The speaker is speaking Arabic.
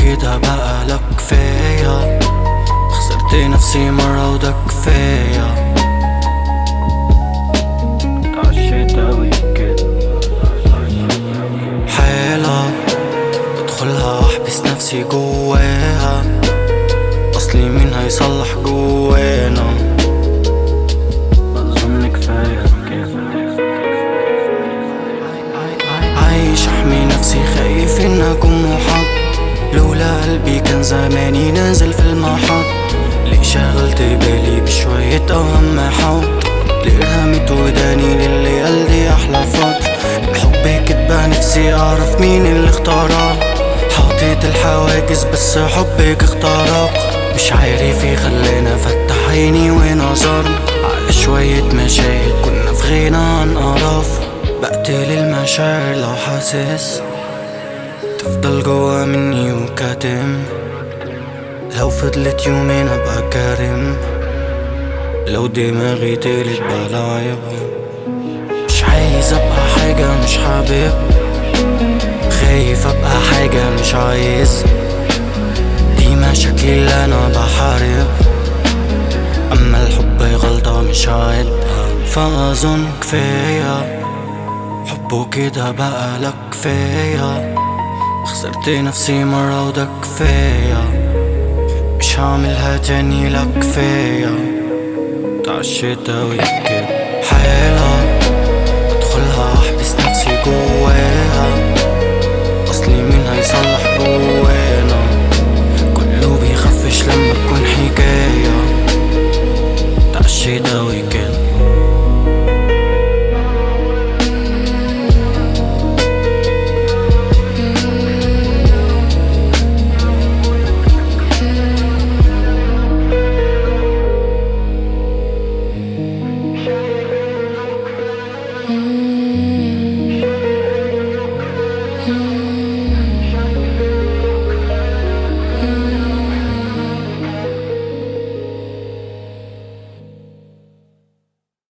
كده بقى لك كفاية، خسرت نفسي مرة وده كفاية. اتعشيت اوي كده. حالة ادخلها احبس نفسي جواها، اصلي مين هيصلح جوانا؟ اظن كفاية كده. عايش احمي نفسي خايف ان اكون محاط، لولا قلبي كان زماني نازل في المحط. ليه شغلت بالي بشوية اوهام محاط، ليه رميت وداني للي قلبي احلى فترة. الحب كدبة نفسي اعرف مين اللي اختارها، حطيت الحواجز بس حبك اخترق. مش عارف ايه خلاني افتح عيني ونظرنا على شوية مشاهد كنا في غنى عن قرف. بقتل المشاعر لو حاسس تفضل جوا مني وكاتم، لو فضلت يومين ابقى كارم، لو دماغي تقلت بلاعبها. مش عايز ابقى حاجة مش حابب، خايف ابقى حاجة مش عايز، دي مشاكلي اللي انا بحارب. اما الحب غلطة مش عيبها، فاظن كفاية حبه كده بقى لك كفاية. خسرت نفسي مرة وده كفاية، مش هعملها تاني لك كفاية. اتعشيت اوي كده. حالة ادخلها احبس نفسي جواها، اصلي مين هيصلح جوانا؟ كله بيخفش لما تكون حكاية. اتعشيت اوي كده. Mm-hmm.